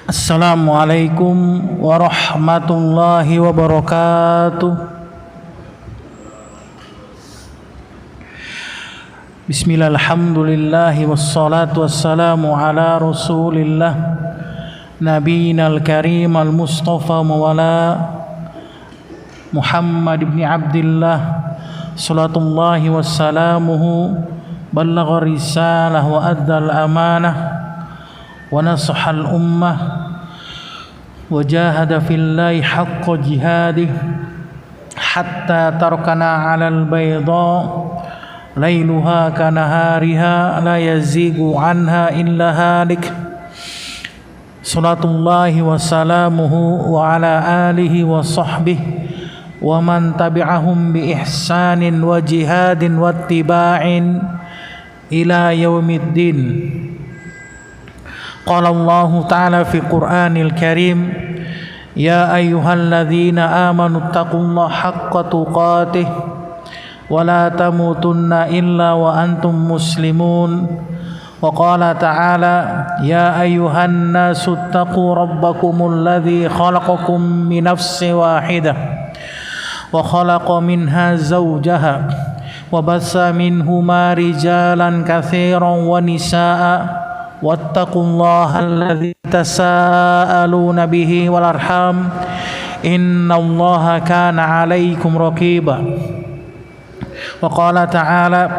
Assalamualaikum warahmatullahi wabarakatuh. Bismillah, alhamdulillah, wassalatu wassalamu ala rasulillah nabiyina al-karim al-mustafa mawala Muhammad ibn Abdillah salatullahi wassalamuhu ballagha risalah wa addal amanah wa nasahal ummah wa jahada fillahi haqqa jihadih hatta tarakana alal bayda lailuha kanahariha la yazigu anha illa halik. Salatullahi wa salamuhu wa ala alihi wa sahbihi wa man tabi'ahum bi ihsanin wa jihadin wa ittiba'in ila yaumiddin. Qala Allah Ta'ala fi Qur'anil Karim, ya ayyuhalladzina amanu taqullaha haqqa tuqatih wa la tamutunna illa wa antum muslimun. Wa qala ta'ala, ya ayyuhan nasu taqu rabbakumul ladzi khalaqakum min nafsin wahidah wa khalaqa minha zawjaha wa bassa minhuma rijalan katsiran wa nisaa'a wattaqullaha alladzi tasaaluna bihi wal arham innallaha kana 'alaikum raqiba. Wa qala ta'ala,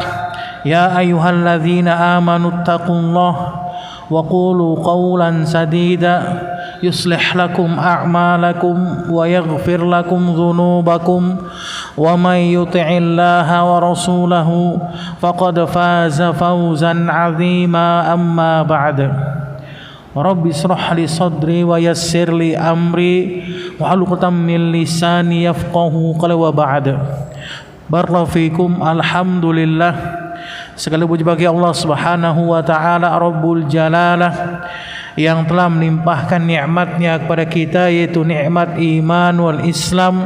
ya ayyuhalladzina amanu taqullaha wa qulu qawlan sadida yuslih lakum a'malakum wa yaghfir lakum dhunubakum wa man yuti'illaha wa rasulahu faqad faza fawzan 'azima. Amma ba'd. Rabbi ishrah li sadri wa yassir li amri wa 'uqdatam min lisani yafqahu qawli. Wa ba'd. Barakallahu fikum. Alhamdulillah, segala puji bagi Allah Subhanahu wa taala Rabbul Jalalah yang telah melimpahkan nikmatnya kepada kita, yaitu nikmat iman wal Islam,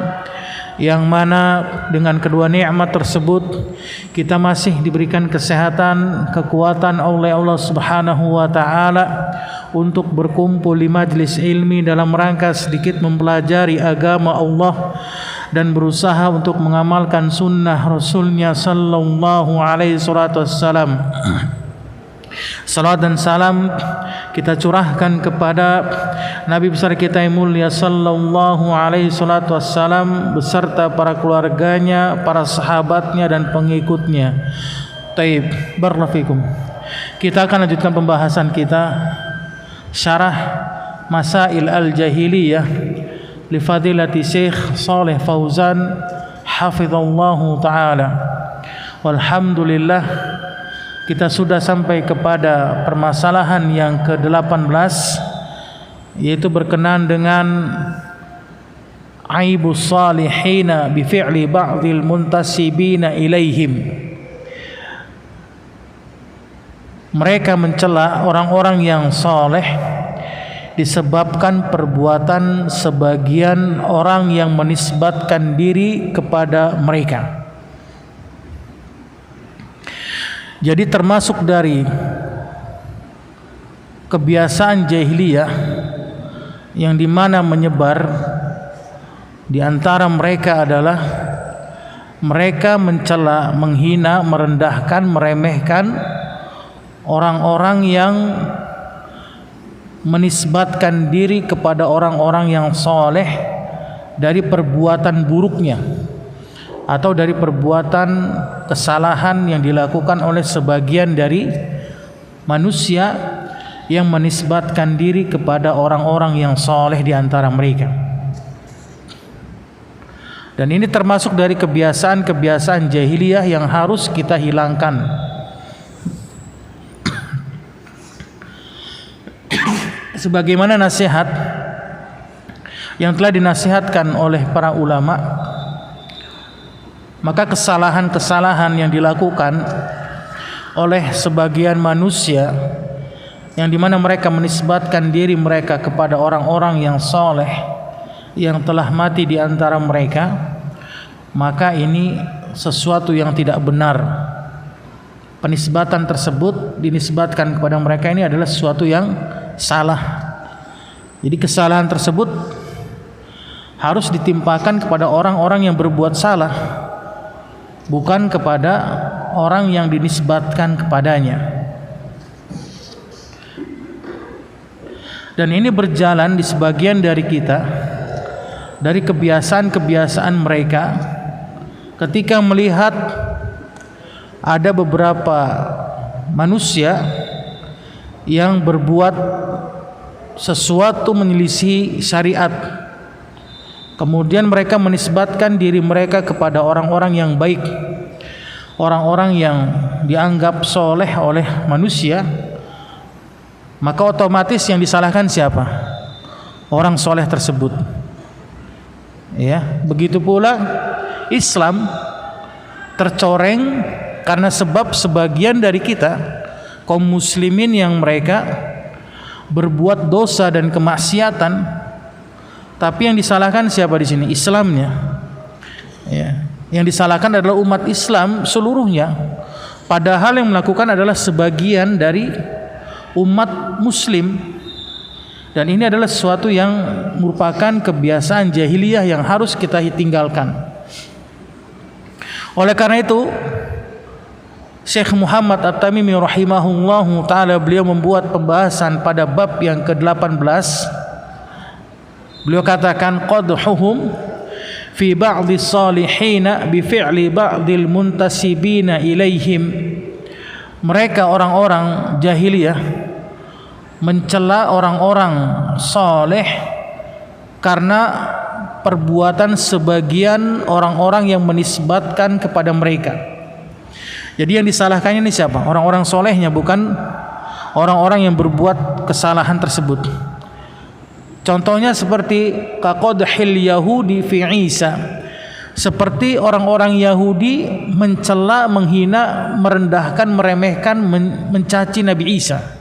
yang mana dengan kedua nikmat tersebut kita masih diberikan kesehatan, kekuatan oleh Allah Subhanahu wa taala untuk berkumpul di majlis ilmi dalam rangka sedikit mempelajari agama Allah dan berusaha untuk mengamalkan sunnah Rasulnya sallallahu alaihi wasallam. Salat dan salam kita curahkan kepada Nabi besar kita yang mulia sallallahu alaihi wasallam beserta para keluarganya, para sahabatnya dan pengikutnya. Taib, barakallahu fikum. Kita akan lanjutkan pembahasan kita syarah Masail al-Jahiliyah li fadilati Syekh Shalih Fauzan hafizallahu taala. Walhamdulillah, kita sudah sampai kepada permasalahan yang ke-18, yaitu berkenaan dengan aibus salihina bi fi'li ba'dil muntasibina ilaihim. Mereka mencela orang-orang yang saleh disebabkan perbuatan sebagian orang yang menisbatkan diri kepada mereka. Jadi termasuk dari kebiasaan jahiliyah yang dimana menyebar di antara mereka adalah mereka mencela, menghina, merendahkan, meremehkan orang-orang yang menisbatkan diri kepada orang-orang yang soleh dari perbuatan buruknya atau dari perbuatan kesalahan yang dilakukan oleh sebagian dari manusia yang menisbatkan diri kepada orang-orang yang soleh di antara mereka. Dan ini termasuk dari kebiasaan-kebiasaan jahiliyah yang harus kita hilangkan. Sebagaimana nasihat yang telah dinasihatkan oleh para ulama, maka kesalahan-kesalahan yang dilakukan oleh sebagian manusia yang dimana mereka menisbatkan diri mereka kepada orang-orang yang soleh yang telah mati di antara mereka, maka ini sesuatu yang tidak benar. Penisbatan tersebut dinisbatkan kepada mereka ini adalah sesuatu yang salah. Jadi kesalahan tersebut harus ditimpakan kepada orang-orang yang berbuat salah, bukan kepada orang yang dinisbatkan kepadanya. Dan ini berjalan di sebagian dari kita, dari kebiasaan-kebiasaan mereka ketika melihat ada beberapa manusia yang berbuat sesuatu menyelisih syariat, kemudian mereka menisbatkan diri mereka kepada orang-orang yang baik, orang-orang yang dianggap soleh oleh manusia, maka otomatis yang disalahkan siapa? Orang soleh tersebut. Ya, begitu pula Islam tercoreng karena sebab sebagian dari kita kaum muslimin yang mereka berbuat dosa dan kemaksiatan, tapi yang disalahkan siapa di sini? Islamnya. Ya, yang disalahkan adalah umat Islam seluruhnya, padahal yang melakukan adalah sebagian dari umat muslim. Dan ini adalah sesuatu yang merupakan kebiasaan jahiliyah yang harus kita tinggalkan. Oleh karena itu Syekh Muhammad At-Tamimi rahimahullahu ta'ala, beliau membuat pembahasan pada bab yang ke-18. Beliau katakan qadhuhum fi ba'dhi salihina bi fi'li ba'dil muntasibina ilaihim. Mereka orang-orang jahiliyah mencela orang-orang saleh karena perbuatan sebagian orang-orang yang menisbatkan kepada mereka. Jadi yang disalahkannya ini siapa? Orang-orang solehnya, bukan orang-orang yang berbuat kesalahan tersebut. Contohnya seperti kaqadhil yahudi fi Isa, seperti orang-orang Yahudi mencela, menghina, merendahkan, meremehkan, mencaci Nabi Isa.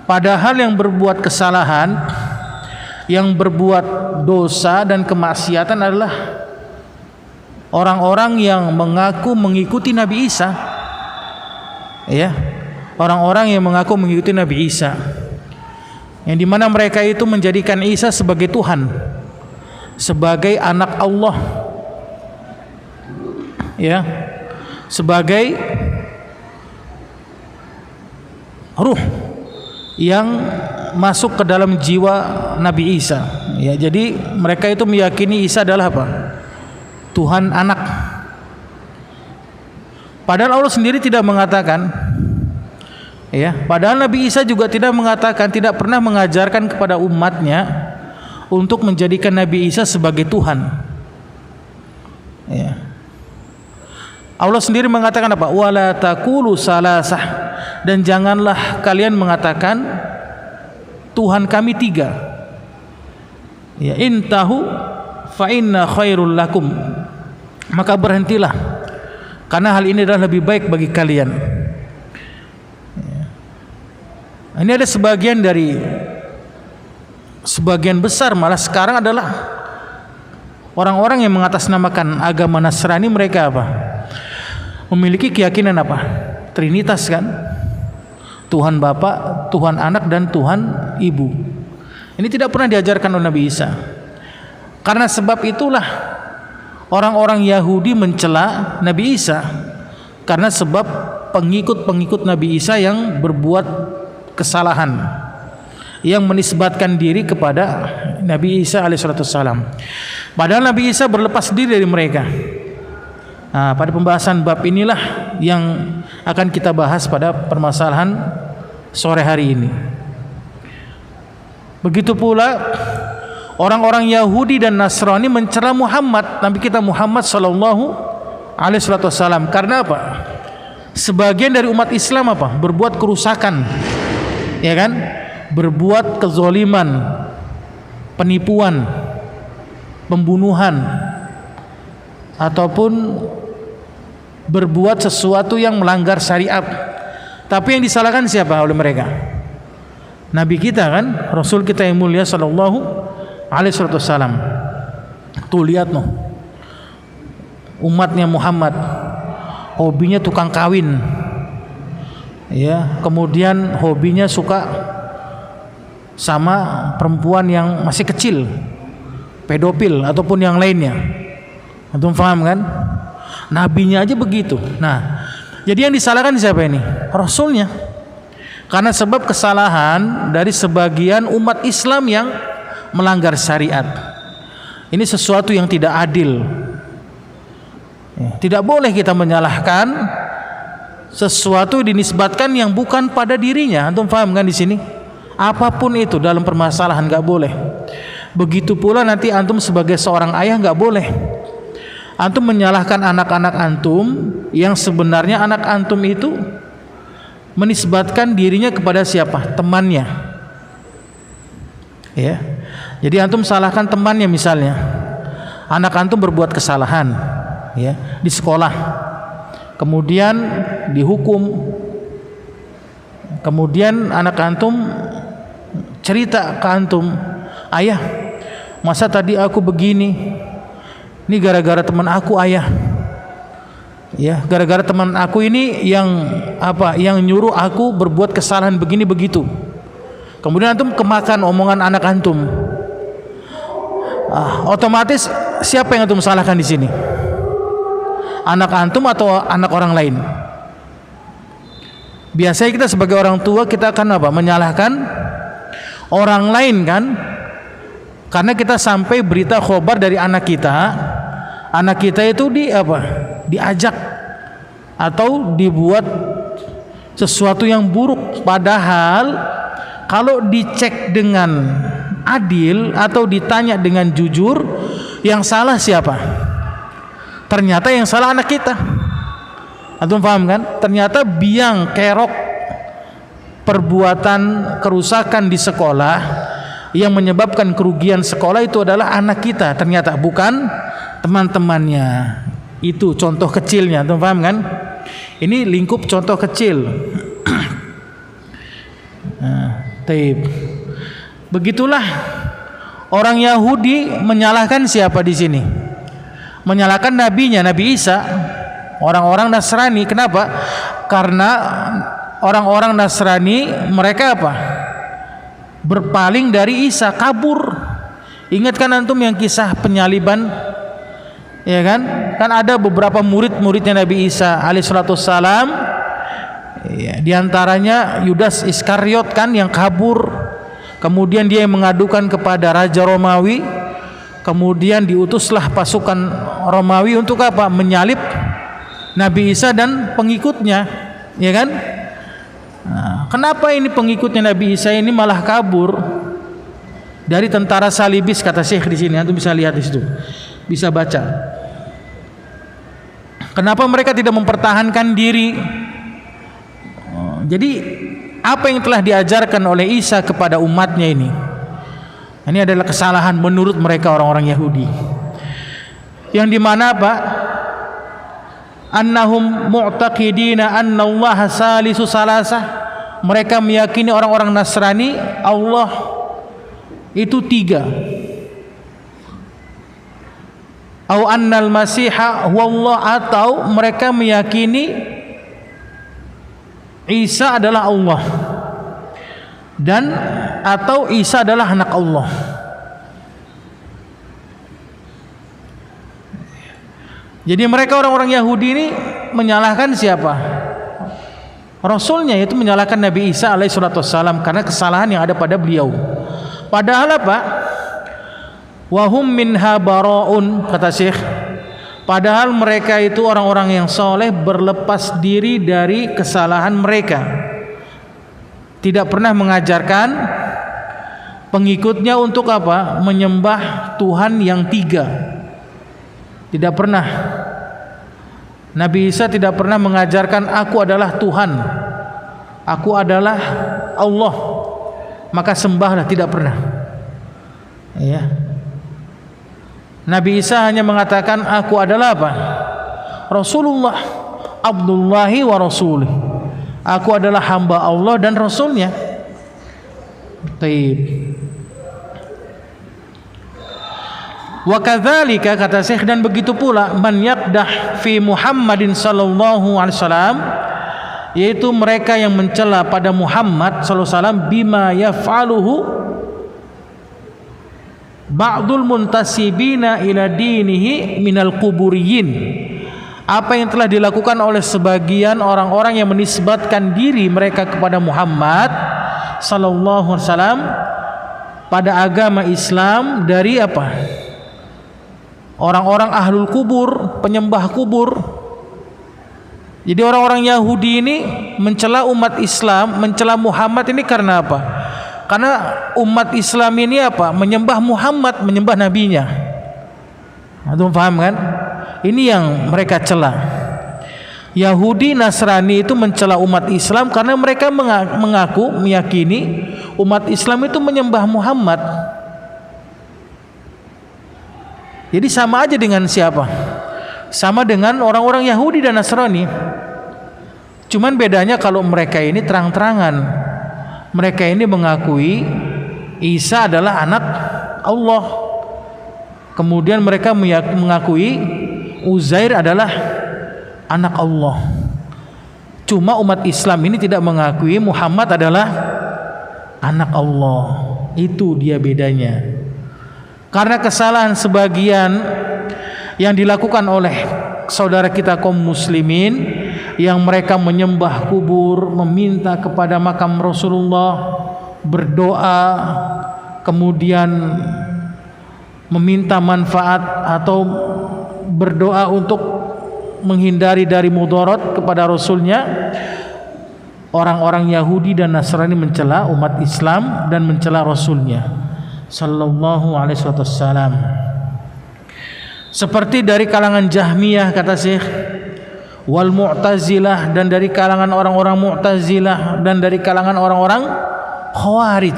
Padahal yang berbuat kesalahan, yang berbuat dosa dan kemaksiatan adalah orang-orang yang mengaku mengikuti Nabi Isa. Ya, orang-orang yang mengaku mengikuti Nabi Isa, yang dimana mereka itu menjadikan Isa sebagai Tuhan, sebagai anak Allah, ya, sebagai ruh yang masuk ke dalam jiwa Nabi Isa. Ya, jadi mereka itu meyakini Isa adalah apa? Tuhan anak. Padahal Allah sendiri tidak mengatakan, ya, padahal Nabi Isa juga tidak mengatakan, tidak pernah mengajarkan kepada umatnya untuk menjadikan Nabi Isa sebagai Tuhan. Ya. Allah sendiri mengatakan apa? Wala taqulu salasah, dan janganlah kalian mengatakan Tuhan kami tiga. Ya, intahu fa inna khairul lakum, maka berhentilah, karena hal ini adalah lebih baik bagi kalian. Ini ada sebagian besar malah sekarang adalah orang-orang yang mengatasnamakan agama Nasrani. Mereka apa? Memiliki keyakinan apa? Trinitas, kan? Tuhan Bapa, Tuhan Anak, dan Tuhan Ibu. Ini tidak pernah diajarkan oleh Nabi Isa. Karena sebab itulah orang-orang Yahudi mencela Nabi Isa, karena sebab pengikut-pengikut Nabi Isa yang berbuat kesalahan, yang menisbatkan diri kepada Nabi Isa alaihissalam. Padahal Nabi Isa berlepas diri dari mereka. Nah, pada pembahasan bab inilah yang akan kita bahas pada permasalahan sore hari ini. Begitu pula orang-orang Yahudi dan Nasrani mencela Muhammad, Nabi kita Muhammad sallallahu alaihi wasallam. Karena apa? Sebagian dari umat Islam apa? Berbuat kerusakan, ya kan? Berbuat kezaliman, penipuan, pembunuhan, ataupun berbuat sesuatu yang melanggar syariat. Tapi yang disalahkan siapa oleh mereka? Nabi kita, kan? Rasul kita yang mulia sallallahu alaihi wasallam. Tuh lihat noh, umatnya Muhammad hobinya tukang kawin, ya, kemudian hobinya suka sama perempuan yang masih kecil, pedofil ataupun yang lainnya. Antum paham kan? Nabinya aja begitu. Nah, jadi yang disalahkan siapa ini? Rasulnya. Karena sebab kesalahan dari sebagian umat Islam yang melanggar syariat. Ini sesuatu yang tidak adil. Tidak boleh kita menyalahkan sesuatu dinisbatkan yang bukan pada dirinya. Antum paham kan di sini? Apapun itu dalam permasalahan nggak boleh. Begitu pula nanti antum sebagai seorang ayah nggak boleh. Antum menyalahkan anak-anak antum yang sebenarnya anak antum itu menisbatkan dirinya kepada siapa? Temannya. Ya. Jadi antum salahkan temannya misalnya. Anak antum berbuat kesalahan, ya, di sekolah. Kemudian dihukum. Kemudian anak antum cerita ke antum, "Ayah, masa tadi aku begini? Ini gara-gara teman aku, ayah. Ya, gara-gara teman aku ini yang nyuruh aku berbuat kesalahan begini begitu." Kemudian antum kemakan omongan anak antum. Otomatis siapa yang antum salahkan di sini? Anak antum atau anak orang lain? Biasanya kita sebagai orang tua kita akan menyalahkan orang lain kan? Karena kita sampai berita khobar dari anak kita itu diajak atau dibuat sesuatu yang buruk, padahal kalau dicek dengan adil atau ditanya dengan jujur, yang salah siapa? Ternyata yang salah anak kita. Antum paham kan? Ternyata biang kerok perbuatan kerusakan di sekolah yang menyebabkan kerugian sekolah itu adalah anak kita, ternyata bukan teman-temannya. Itu contoh kecilnya, antum paham kan? Ini lingkup contoh kecil. Begitulah orang Yahudi menyalahkan siapa di sini? Menyalahkan nabinya, Nabi Isa. Orang-orang Nasrani, kenapa? Karena orang-orang Nasrani mereka berpaling dari Isa, kabur. Ingatkan antum yang kisah penyaliban, ya kan? Kan ada beberapa murid-muridnya Nabi Isa alaihissalam, ya, diantaranya Yudas Iskariot kan yang kabur. Kemudian dia yang mengadukan kepada Raja Romawi. Kemudian diutuslah pasukan Romawi untuk menyalib Nabi Isa dan pengikutnya, ya kan? Nah, kenapa ini pengikutnya Nabi Isa ini malah kabur dari tentara salibis, kata Syekh di sini. Antum bisa lihat di situ, bisa baca. Kenapa mereka tidak mempertahankan diri? Jadi apa yang telah diajarkan oleh Isa kepada umatnya ini adalah kesalahan menurut mereka orang-orang Yahudi, yang dimana annahum mu'taqidina anna Allah salisu salasah. Mereka meyakini orang-orang Nasrani Allah itu 3. Au annal masiha huwa Allah, atau mereka meyakini Isa adalah Allah dan atau Isa adalah anak Allah. Jadi mereka orang-orang Yahudi ini menyalahkan siapa? Rasulnya, yaitu menyalahkan Nabi Isa alaihissalam karena kesalahan yang ada pada beliau. Padahal wahum minha bara'un, kata Syekh. Padahal mereka itu orang-orang yang soleh, berlepas diri dari kesalahan mereka. Tidak pernah mengajarkan pengikutnya untuk menyembah Tuhan yang 3. Tidak pernah. Nabi Isa tidak pernah mengajarkan aku adalah Tuhan, aku adalah Allah, maka sembahlah. Tidak pernah. Ya. Nabi Isa hanya mengatakan aku adalah Rasulullah, Abdullahi wa Rasulih. Aku adalah hamba Allah dan Rasulnya. Taib. Wa kadzalika, kata Syekh, dan begitu pula man yaqdah fi Muhammadin sallallahu alaihi wasallam, yaitu mereka yang mencela pada Muhammad sallallahu alaihi wasallam bima yaf'aluhu ba'dul muntasibina ila dinihi minal quburiyin. Apa yang telah dilakukan oleh sebagian orang-orang yang menisbatkan diri mereka kepada Muhammad sallallahu alaihi wasallam pada agama Islam dari apa? Orang-orang ahlul kubur, penyembah kubur. Jadi orang-orang Yahudi ini mencela umat Islam, mencela Muhammad ini karena apa? Karena umat Islam ini apa? Menyembah Muhammad, menyembah nabinya. Antum paham kan? Ini yang mereka cela. Yahudi Nasrani itu mencela umat Islam karena mereka mengaku meyakini umat Islam itu menyembah Muhammad. Jadi sama aja dengan siapa? Sama dengan orang-orang Yahudi dan Nasrani. Cuman bedanya kalau mereka ini terang-terangan. Mereka ini mengakui Isa adalah anak Allah. Kemudian mereka mengakui Uzair adalah anak Allah. Cuma umat Islam ini tidak mengakui Muhammad adalah anak Allah. Itu dia bedanya. Karena kesalahan sebagian yang dilakukan oleh saudara kita kaum muslimin, yang mereka menyembah kubur, meminta kepada makam Rasulullah, berdoa, kemudian meminta manfaat atau berdoa untuk menghindari dari mudarat kepada Rasulnya. Orang-orang Yahudi dan Nasrani mencela umat Islam dan mencela Rasulnya sallallahu alaihi wasallam. Seperti dari kalangan Jahmiyah kata Syekh, wal Mu'tazilah, dan dari kalangan orang-orang Mu'tazilah, dan dari kalangan orang-orang Khawarij.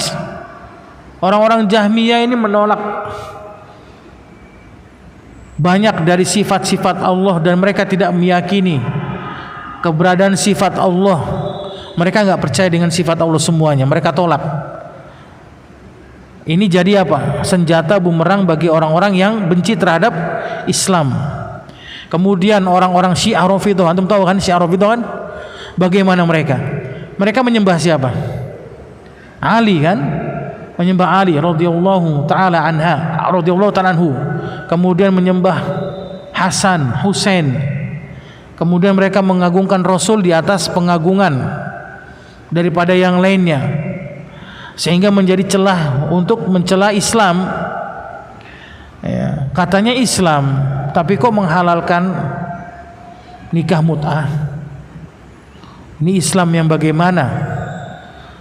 Orang-orang Jahmiyah ini menolak banyak dari sifat-sifat Allah dan mereka tidak meyakini keberadaan sifat Allah. Mereka enggak percaya dengan sifat Allah semuanya, mereka tolak. Ini jadi apa? Senjata bumerang bagi orang-orang yang benci terhadap Islam. Kemudian orang-orang Syiah Rafidhah, antum tahu kan Syiah Rafidhah kan? Bagaimana mereka? Mereka menyembah siapa? Ali kan? Menyembah Ali radhiyallahu taala anha, radhiyallahu taala anhu. Kemudian menyembah Hasan, Husain. Kemudian mereka mengagungkan Rasul di atas pengagungan daripada yang lainnya, sehingga menjadi celah untuk mencela Islam. Ya, katanya Islam, tapi kok menghalalkan nikah mut'ah? Ini Islam yang bagaimana?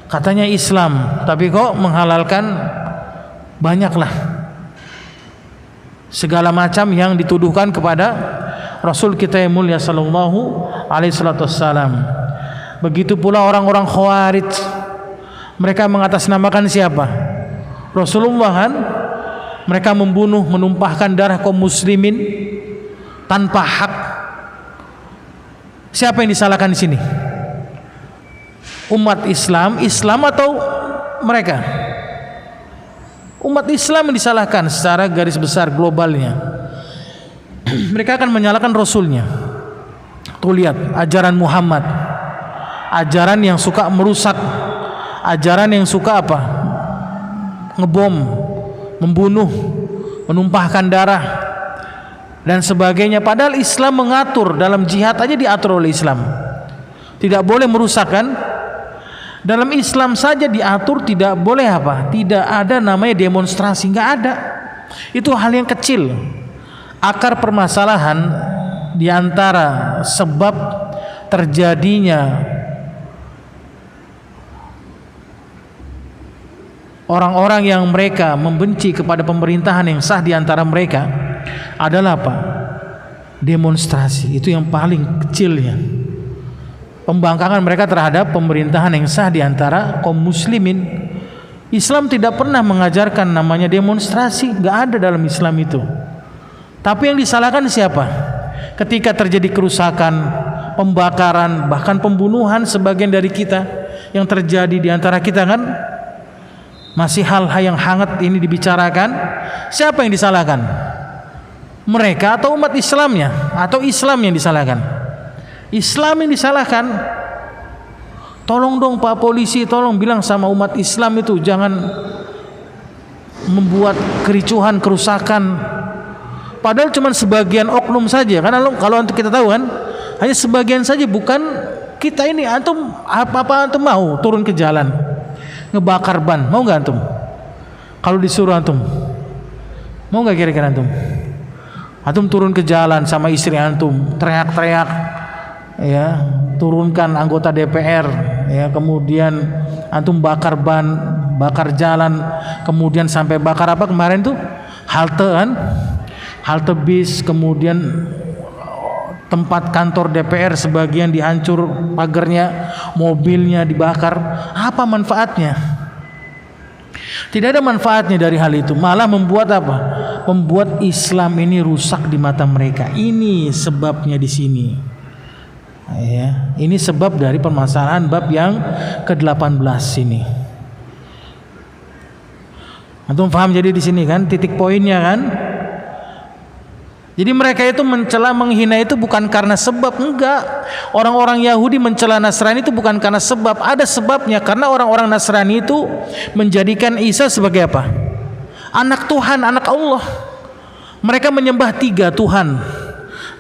Katanya Islam, tapi kok menghalalkan banyaklah segala macam yang dituduhkan kepada Rasul kita yang mulia sallallahu alaihi wasallam. Begitu pula orang-orang Khawarij, mereka mengatasnamakan siapa? Rasulullah kan? Mereka membunuh, menumpahkan darah kaum muslimin tanpa hak. Siapa yang disalahkan di sini? Umat Islam, Islam atau mereka? Umat Islam yang disalahkan secara garis besar globalnya. Mereka akan menyalahkan Rasulnya. Tuh lihat ajaran Muhammad, ajaran yang suka merusak, ajaran yang suka apa? Ngebom, membunuh, menumpahkan darah dan sebagainya. Padahal Islam mengatur, dalam jihad aja diatur oleh Islam. Tidak boleh merusak kan? Dalam Islam saja diatur tidak boleh apa? Tidak ada namanya demonstrasi, nggak ada. Itu hal yang kecil. Akar permasalahan di antara sebab terjadinya orang-orang yang mereka membenci kepada pemerintahan yang sah di antara mereka adalah apa? Demonstrasi. Itu yang paling kecilnya. Pembangkangan mereka terhadap pemerintahan yang sah di antara kaum muslimin. Islam tidak pernah mengajarkan namanya demonstrasi, nggak ada dalam Islam itu. Tapi yang disalahkan siapa? Ketika terjadi kerusakan, pembakaran, bahkan pembunuhan sebagian dari kita yang terjadi di antara kita kan, masih hal-hal yang hangat ini dibicarakan. Siapa yang disalahkan? Mereka atau umat Islamnya? Atau Islam yang disalahkan? Islam yang disalahkan. Tolong dong Pak Polisi, tolong bilang sama umat Islam itu jangan membuat kericuhan, kerusakan. Padahal cuma sebagian oknum saja. Karena kalau untuk kita tahu kan, hanya sebagian saja, bukan kita ini. Antum apa antum mau turun ke jalan ngebakar ban? Mau nggak antum? Kalau disuruh antum, mau nggak kira-kira antum? Antum turun ke jalan sama istri antum, teriak-teriak, ya, turunkan anggota DPR, ya, kemudian antum bakar ban, bakar jalan, kemudian sampai bakar apa kemarin tuh, halte kan, halte bis, kemudian tempat kantor DPR sebagian dihancur pagarnya, mobilnya dibakar. Apa manfaatnya? Tidak ada manfaatnya dari hal itu, malah membuat apa? Membuat Islam ini rusak di mata mereka. Ini sebabnya di sini. Ya, ini sebab dari permasalahan bab yang ke-18 ini. Antum paham jadi di sini kan titik poinnya kan? Jadi mereka itu mencela, menghina itu bukan karena sebab, enggak. Orang-orang Yahudi mencela Nasrani itu bukan karena sebab, ada sebabnya. Karena orang-orang Nasrani itu menjadikan Isa sebagai apa? Anak Tuhan, anak Allah. Mereka menyembah 3 Tuhan.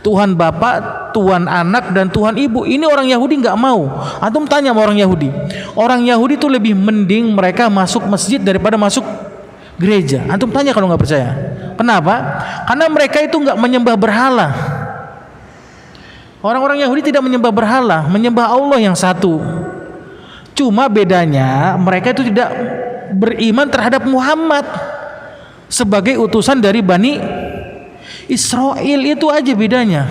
Tuhan Bapa, Tuhan Anak, dan Tuhan Ibu. Ini orang Yahudi nggak mau. Antum tanya sama orang Yahudi. Orang Yahudi itu lebih mending mereka masuk masjid daripada masuk gereja. Antum tanya kalau nggak percaya. Kenapa? Karena mereka itu nggak menyembah berhala. Orang-orang Yahudi tidak menyembah berhala, menyembah Allah yang satu. Cuma bedanya mereka itu tidak beriman terhadap Muhammad sebagai utusan dari Bani Israel. Itu aja bedanya.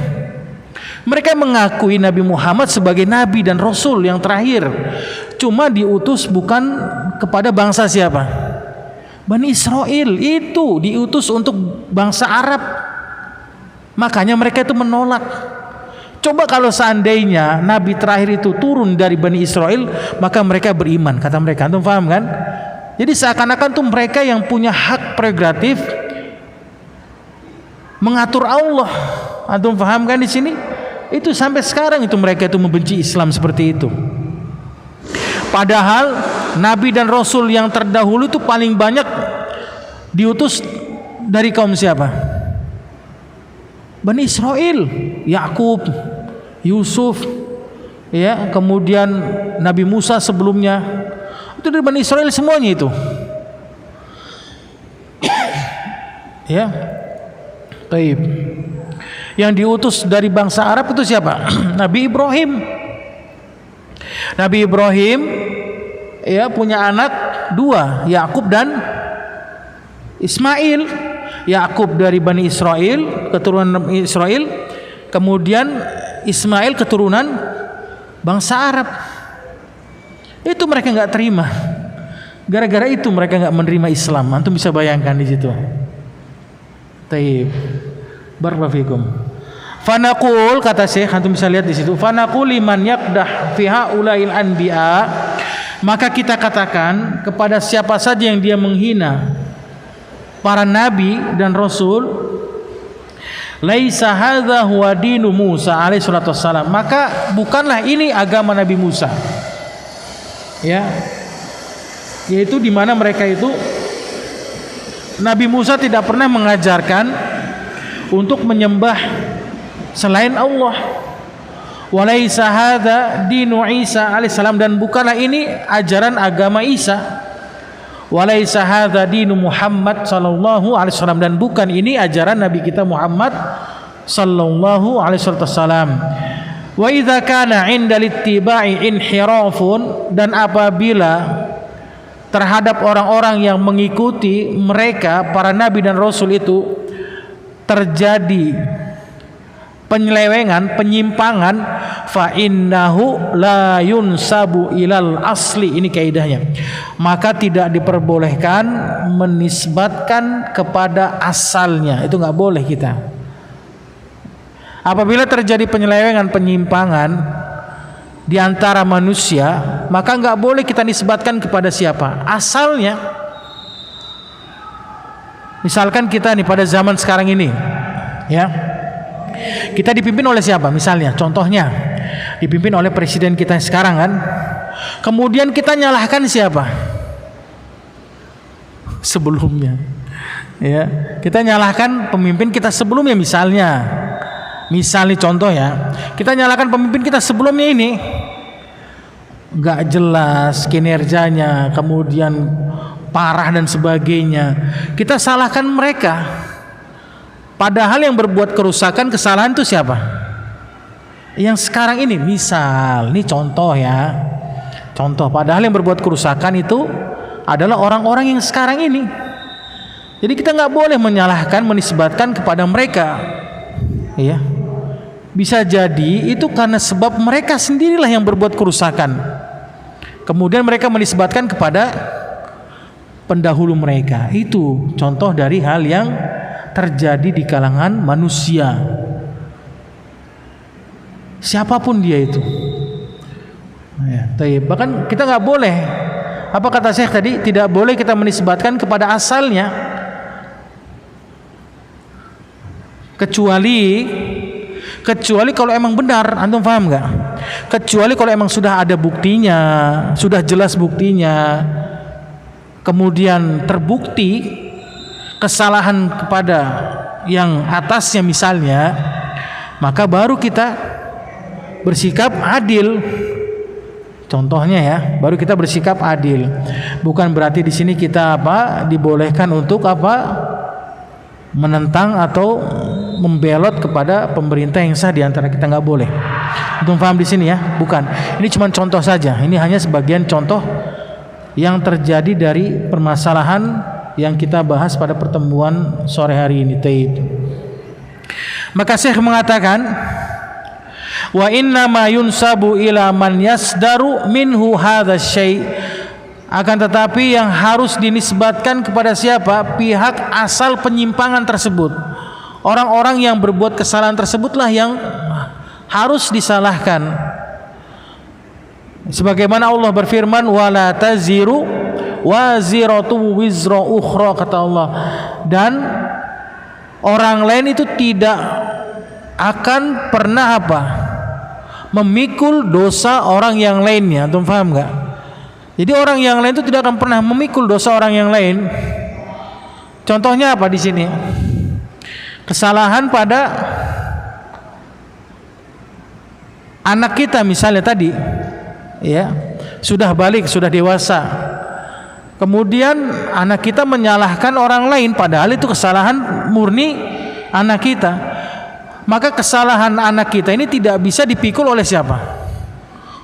Mereka mengakui Nabi Muhammad sebagai Nabi dan Rasul yang terakhir, cuma diutus bukan kepada bangsa siapa? Bani Israel. Itu diutus untuk bangsa Arab. Makanya mereka itu menolak. Coba kalau seandainya Nabi terakhir itu turun dari Bani Israel, maka mereka beriman, kata mereka. Antum paham kan? Jadi seakan-akan tuh mereka yang punya hak prerogatif mengatur Allah. Antum paham kan di sini? Itu sampai sekarang itu mereka itu membenci Islam seperti itu. Padahal Nabi dan Rasul yang terdahulu itu paling banyak diutus dari kaum siapa? Bani Israel, Yakub, Yusuf, ya, kemudian Nabi Musa sebelumnya, itu dari Bani Israel semuanya itu. Ya, taib. Yang diutus dari bangsa Arab itu siapa? Nabi Ibrahim. Nabi Ibrahim, ya, punya anak 2, Yakub dan Ismail. Yakub dari Bani Israel, keturunan Israel, kemudian Ismail keturunan bangsa Arab. Itu mereka nggak terima. Gara-gara itu mereka nggak menerima Islam. Antum bisa bayangkan di situ. Taib. Barakallahu fikum. Fanaqul, kata Syekh, antum bisa lihat di situ. Fanaqul liman yaqdah fi haulail anbiya, maka kita katakan kepada siapa saja yang dia menghina para nabi dan rasul, laisa hadza huwa dinu Musa alaihi salatu wassalam, maka bukanlah ini agama Nabi Musa. Ya. Yaitu di mana mereka itu, Nabi Musa tidak pernah mengajarkan untuk menyembah selain Allah. Walaisa hadza dinu Isa alaihissalam, dan bukanlah ini ajaran agama Isa. Walaisa hadza dinu Muhammad sallallahu alaihi wasallam, dan bukan ini ajaran Nabi kita Muhammad sallallahu alaihi wasallam. Wa idza kana 'inda littiba'i inhirafun, dan apabila terhadap orang-orang yang mengikuti mereka para nabi dan rasul itu terjadi penyelewengan, penyimpangan, fa innahu la yunsabu ilal asli, ini kaidahnya, maka tidak diperbolehkan menisbatkan kepada asalnya. Itu nggak boleh kita. Apabila terjadi penyelewengan, penyimpangan di antara manusia, maka nggak boleh kita nisbatkan kepada siapa? Asalnya. Misalkan kita nih pada zaman sekarang ini, ya, kita dipimpin oleh siapa? Misalnya, contohnya dipimpin oleh presiden kita sekarang kan. Kemudian kita nyalahkan siapa? sebelumnya. Ya, kita nyalahkan pemimpin kita sebelumnya, misalnya contoh ya, kita nyalahkan pemimpin kita sebelumnya ini nggak jelas kinerjanya, kemudian parah dan sebagainya, kita salahkan mereka. Padahal yang berbuat kerusakan, kesalahan itu siapa? Yang sekarang ini, misal, ini contoh ya, contoh. Padahal yang berbuat kerusakan itu adalah orang-orang yang sekarang ini. Jadi kita nggak boleh menyalahkan, menisbatkan kepada mereka. Ya, bisa jadi itu karena sebab mereka sendirilah yang berbuat kerusakan. Kemudian mereka menisbatkan kepada pendahulu mereka. Itu contoh dari hal yang terjadi di kalangan manusia. Siapapun dia itu. Ya, bahkan kita nggak boleh. Apa kata Syekh tadi? Tidak boleh kita menisbatkan kepada asalnya. Kecuali kalau emang benar, antum paham nggak? Kecuali kalau emang sudah ada buktinya, sudah jelas buktinya, kemudian terbukti kesalahan kepada yang atasnya misalnya, maka baru kita bersikap adil. Contohnya ya, baru kita bersikap adil. Bukan berarti di sini kita dibolehkan untuk menentang atau membelot kepada pemerintah yang sah, di antara kita nggak boleh. Untuk paham di sini ya, bukan. Ini cuma contoh saja. Ini hanya sebagian contoh yang terjadi dari permasalahan yang kita bahas pada pertemuan sore hari ini. Maka Syekh mengatakan, wa inna ma yunsabu ila man yasdaru minhu hadza syai'. Akan tetapi yang harus dinisbatkan kepada siapa? Pihak asal penyimpangan tersebut. Orang-orang yang berbuat kesalahan tersebutlah yang harus disalahkan. Sebagaimana Allah berfirman, wala taziru waziratu wizra ukhra, kata Allah. Dan orang lain itu tidak akan pernah memikul dosa orang yang lainnya. Antum paham enggak? Jadi orang yang lain itu tidak akan pernah memikul dosa orang yang lain. Contohnya apa di sini? Kesalahan pada anak kita misalnya tadi, ya, sudah balik, sudah dewasa. Kemudian anak kita menyalahkan orang lain, padahal itu kesalahan murni anak kita. Maka kesalahan anak kita ini tidak bisa dipikul oleh siapa?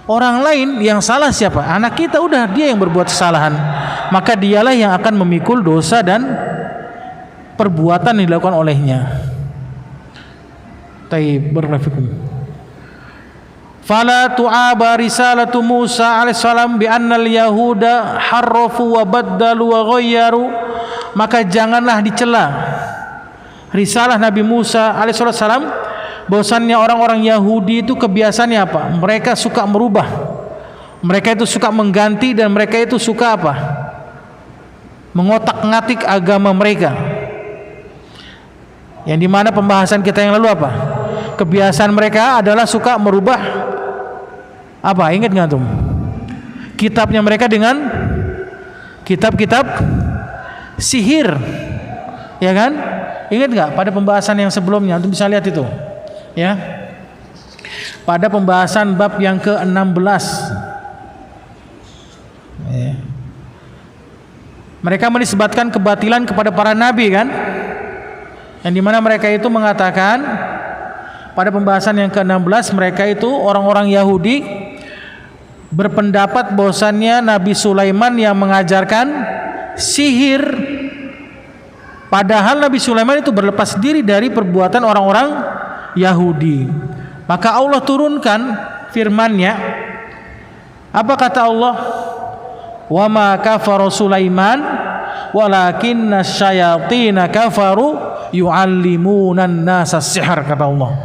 Orang lain. Yang salah siapa? Anak kita. Udah, dia yang berbuat kesalahan, maka dialah yang akan memikul dosa dan perbuatan yang dilakukan olehnya. Taib barakallahu. Fala tu'aba risalatu Musa alaihissalam bi annal yahuda harrafu wa baddalu wa ghayyaru. Maka janganlah dicela risalah Nabi Musa alaihissalam, bahwasannya orang-orang Yahudi itu kebiasaannya apa? Mereka suka merubah, mereka itu suka mengganti, dan mereka itu suka mengotak-ngatik agama mereka. Yang dimana pembahasan kita yang lalu kebiasaan mereka adalah suka merubah ingat nggak tuh? Kitabnya mereka dengan kitab-kitab sihir, ya kan? Ingat nggak pada pembahasan yang sebelumnya? Antum bisa lihat itu, ya. Pada pembahasan bab yang ke-16, ya. Mereka menisbatkan kebatilan kepada para nabi, kan? Yang dimana mereka itu mengatakan pada pembahasan yang ke-16, mereka itu orang-orang Yahudi berpendapat bahwasannya Nabi Sulaiman yang mengajarkan sihir, padahal Nabi Sulaiman itu berlepas diri dari perbuatan orang-orang Yahudi. Maka Allah turunkan firman-Nya. Apa kata Allah? Wa ma kafara Sulaiman walakinna syayatina kafaru yu'allimunan nasa sihr, kata Allah.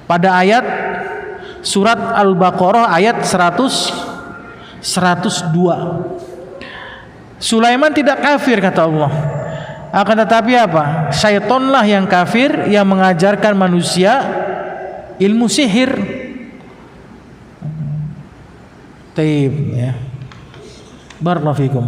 Pada ayat surat Al-Baqarah ayat 102. Sulaiman tidak kafir, kata Allah. Akan tetapi syaitonlah yang kafir, yang mengajarkan manusia ilmu sihir. Taib, ya. Barakallahu fikum.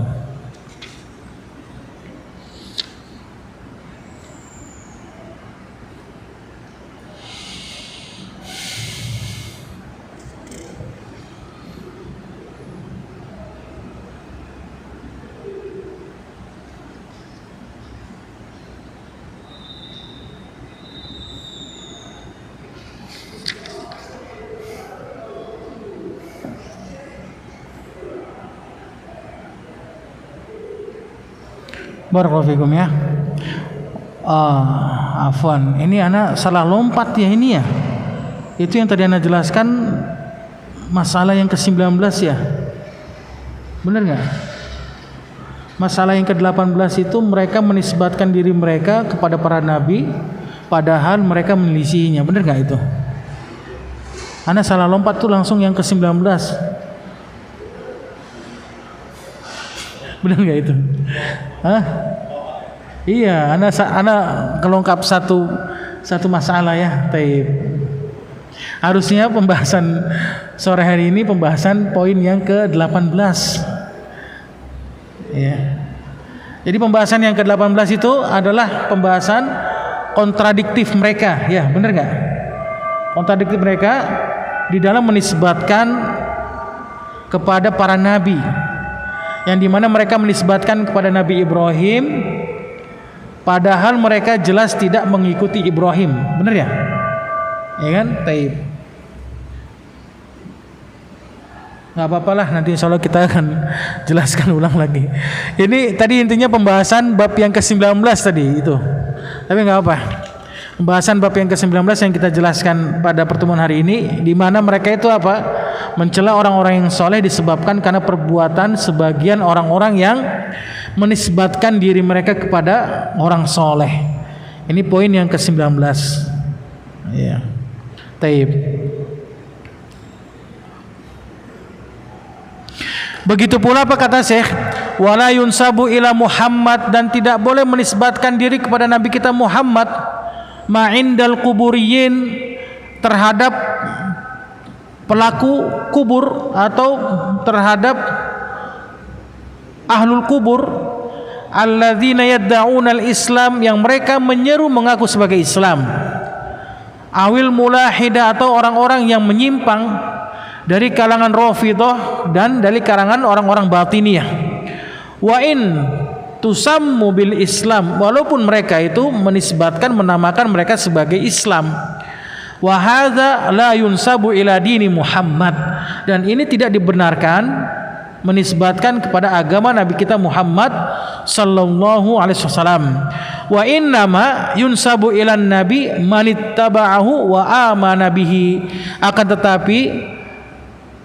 Barakallahu fikum ya. Afwan, ini anak salah lompat ya ini ya. Itu yang tadi anak jelaskan masalah yang ke-19 ya. Benar nggak? Masalah yang ke-18 itu mereka menisbatkan diri mereka kepada para nabi, padahal mereka menyelisihinya. Benar nggak itu? Anak salah lompat tuh langsung yang ke-19. Benar nggak itu? Hah? Iya, anak kelengkap satu masalah ya. Taib. Harusnya pembahasan sore hari ini pembahasan poin yang ke-18. Ya. Jadi pembahasan yang ke-18 itu adalah pembahasan kontradiktif mereka, ya, benar nggak? Kontradiktif mereka di dalam menisbatkan kepada para nabi, yang dimana mereka menisbatkan kepada Nabi Ibrahim, padahal mereka jelas tidak mengikuti Ibrahim, benar ya? Ya kan? Taib. Nggak apa-apalah, nanti insya Allah kita akan jelaskan ulang lagi. Ini tadi intinya pembahasan bab yang ke-19 tadi itu. Tapi nggak apa. Pembahasan bab yang ke-19 yang kita jelaskan pada pertemuan hari ini, di mana mereka itu apa? Mencela orang-orang yang soleh disebabkan karena perbuatan sebagian orang-orang yang menisbatkan diri mereka kepada orang soleh. Ini poin yang ke-19. Ya. Taib. Begitu pula apa kata Syekh, wala yunsabu ila Muhammad, dan tidak boleh menisbatkan diri kepada Nabi kita Muhammad ma'indal kuburiyin, terhadap pelaku kubur atau terhadap ahlul kubur, alladzina yadda'una al-islam, yang mereka menyeru mengaku sebagai Islam, awil mulahida, atau orang-orang yang menyimpang dari kalangan Rafidhah dan dari kalangan orang-orang Batiniyah. Wa in tusammu bil Islam, walaupun mereka itu menisbatkan, menamakan mereka sebagai Islam. Wa hadza la yunsabu ila dini Muhammad, dan ini tidak dibenarkan menisbatkan kepada agama Nabi kita Muhammad sallallahu alaihi wasallam. Wa innama yunsabu ilan nabi manittaba'ahu wa amana bihi, akan tetapi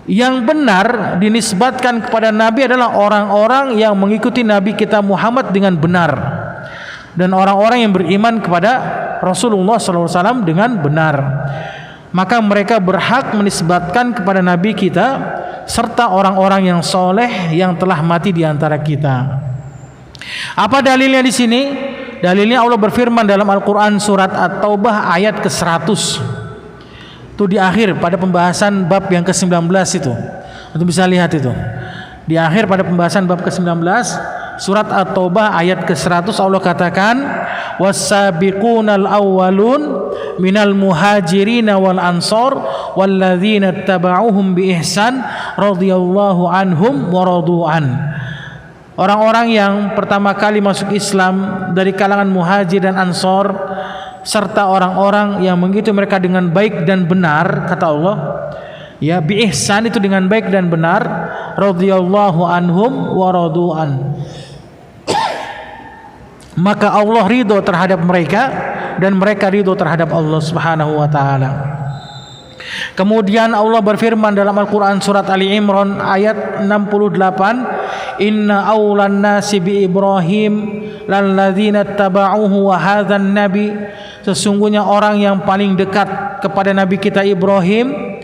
yang benar dinisbatkan kepada Nabi adalah orang-orang yang mengikuti Nabi kita Muhammad dengan benar, dan orang-orang yang beriman kepada Rasulullah SAW dengan benar. Maka mereka berhak menisbatkan kepada Nabi kita serta orang-orang yang soleh yang telah mati di antara kita. Apa dalilnya di sini? Dalilnya Allah berfirman dalam Al-Quran surat At-Taubah ayat ke-100. Itu di akhir pada pembahasan bab yang ke-19 itu. Untuk bisa lihat itu. Di akhir pada pembahasan bab ke-19 surat At-Taubah ayat ke-100 Allah katakan, was-sabiqunal awwalun minal muhajirin wal ansar walladzina tabauhum bi ihsan radhiyallahu anhum wa radu'an. Orang-orang yang pertama kali masuk Islam dari kalangan muhajir dan ansor, serta orang-orang yang mengikuti mereka dengan baik dan benar, kata Allah, ya, bi ihsan itu dengan baik dan benar, radhiyallahu anhum wa radu'an. Maka Allah ridho terhadap mereka dan mereka ridho terhadap Allah Subhanahu wa taala. Kemudian Allah berfirman dalam Al-Quran surat Ali Imran ayat 68, inna awlan nasi bi Ibrahim lalladzina taba'uhu wa hadzan nabi, sesungguhnya orang yang paling dekat kepada Nabi kita Ibrahim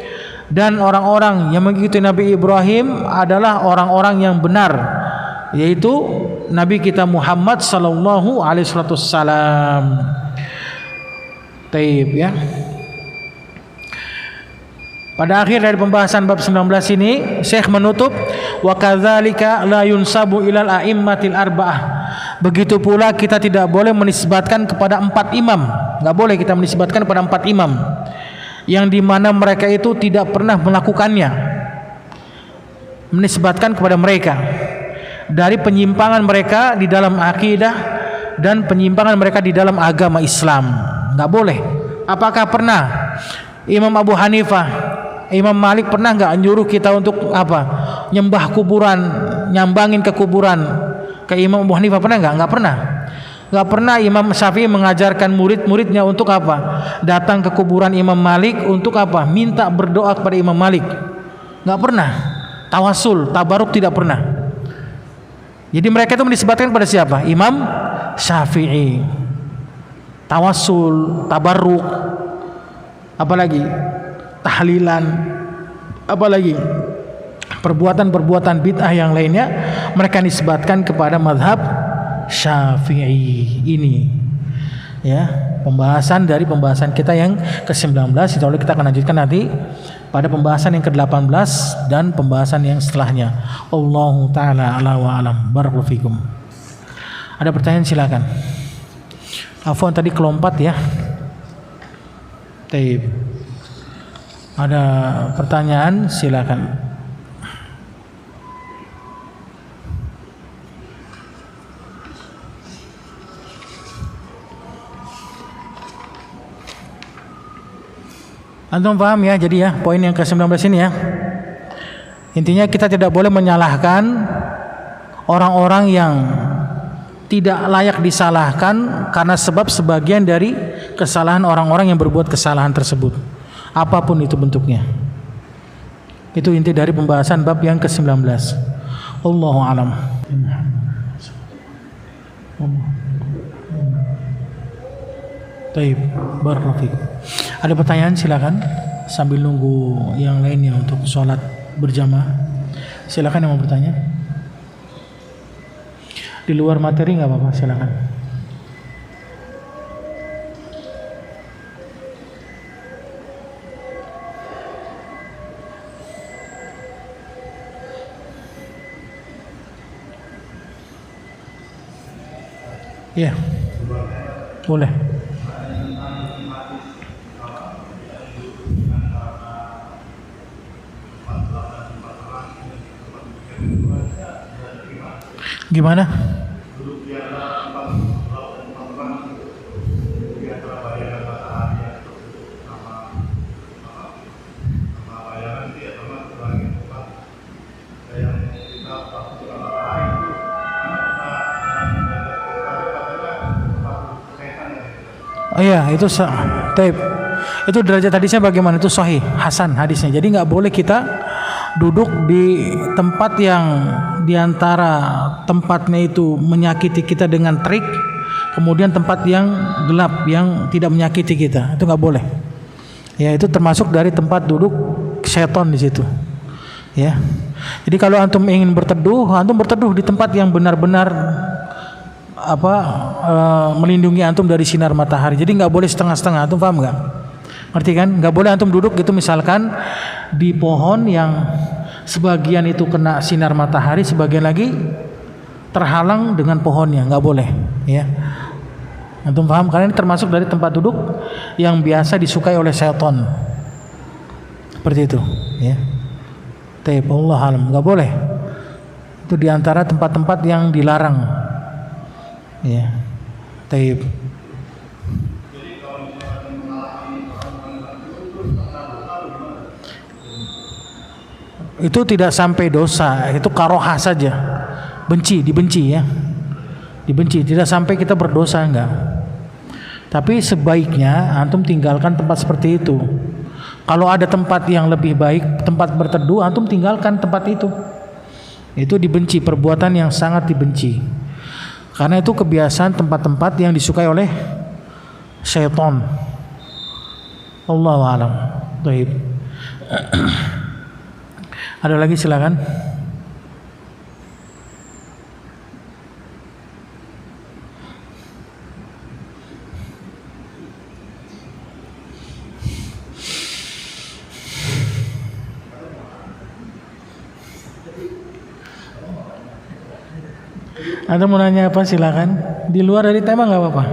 dan orang-orang yang mengikuti Nabi Ibrahim adalah orang-orang yang benar, yaitu Nabi kita Muhammad sallallahu alaihi wasallam. Taib ya. Pada akhir dari pembahasan bab 19 ini, Syekh menutup, wa kadzalika la yunsabu ilal a'immatil arba'ah. Begitu pula kita tidak boleh menisbatkan kepada 4 imam. Enggak boleh kita menisbatkan kepada 4 imam yang dimana mereka itu tidak pernah melakukannya. Menisbatkan kepada mereka dari penyimpangan mereka di dalam akidah dan penyimpangan mereka di dalam agama Islam. Enggak boleh. Apakah pernah Imam Abu Hanifah, Imam Malik pernah enggak nyuruh kita untuk apa? Nyembah kuburan, nyambangin ke kuburan, ke Imam Abu Hanifah, pernah nggak? Nggak pernah. Nggak pernah Imam Syafi'i mengajarkan murid-muridnya untuk apa? Datang ke kuburan Imam Malik untuk apa? Minta berdoa kepada Imam Malik. Nggak pernah. Tawasul, tabaruk tidak pernah. Jadi mereka itu menisbatkan kepada siapa? Imam Syafi'i. Tawasul, tabaruk, apalagi tahlilan, apalagi perbuatan-perbuatan bid'ah yang lainnya mereka nisbatkan kepada mazhab Syafi'i ini. Ya, pembahasan dari pembahasan kita yang ke-19, insya Allah kita akan lanjutkan nanti pada pembahasan yang ke-18 dan pembahasan yang setelahnya. Allahu taala ala wa alam. Barakallahu fikum. Ada pertanyaan silakan. Afwan tadi kelompat ya. Taib. Ada pertanyaan silakan. Antum paham ya, jadi ya poin yang ke-19 ini ya. Intinya kita tidak boleh menyalahkan orang-orang yang tidak layak disalahkan karena sebab sebagian dari kesalahan orang-orang yang berbuat kesalahan tersebut, apapun itu bentuknya. Itu inti dari pembahasan bab yang ke-19. Allahu a'lam. Baik, barakallahu fiik. Ada pertanyaan silakan sambil nunggu yang lainnya untuk sholat berjamaah. Silakan yang mau bertanya. Di luar materi nggak apa-apa, silakan. Iya, boleh. Gimana? Oh iya, itu taib. Itu derajat hadisnya bagaimana? Itu sahih, hasan hadisnya. Jadi nggak boleh kita duduk di tempat yang diantara tempatnya itu menyakiti kita dengan trik, kemudian tempat yang gelap yang tidak menyakiti kita, itu nggak boleh. Ya, itu termasuk dari tempat duduk setan di situ. Ya, jadi kalau antum ingin berteduh, antum berteduh di tempat yang benar-benar melindungi antum dari sinar matahari. Jadi nggak boleh setengah-setengah. Antum paham nggak? Ngerti kan? Nggak boleh antum duduk gitu misalkan di pohon yang sebagian itu kena sinar matahari, sebagian lagi terhalang dengan pohonnya, nggak boleh. Ya, antum paham? Karena ini termasuk dari tempat duduk yang biasa disukai oleh setan. Seperti itu. Ya. Taib, Allah alam, nggak boleh. Itu diantara tempat-tempat yang dilarang. Ya, taib. Itu tidak sampai dosa, itu karohah saja, dibenci ya, dibenci, tidak sampai kita berdosa enggak. Tapi sebaiknya antum tinggalkan tempat seperti itu. Kalau ada tempat yang lebih baik, tempat berteduh, antum tinggalkan tempat itu. Itu dibenci, perbuatan yang sangat dibenci. Karena itu kebiasaan tempat-tempat yang disukai oleh syaitan. Allahu a'lam. Baik. Ada lagi silakan. Anda mau nanya apa silakan. Di luar dari tema nggak apa-apa.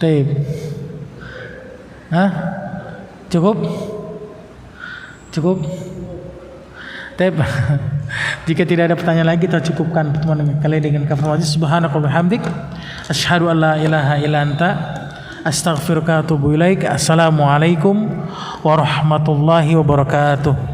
Taib. Hah? Cukup? Cukup? Taib. Jika tidak ada pertanyaan lagi, kita cukupkan pertemuan kali dengan kafaratul majlis. Subhanakallahumma wa bihamdik, asyhadu an la ilaha illa anta, astaghfiruka wa atubu ilaik. Assalamualaikum warahmatullahi wabarakatuh.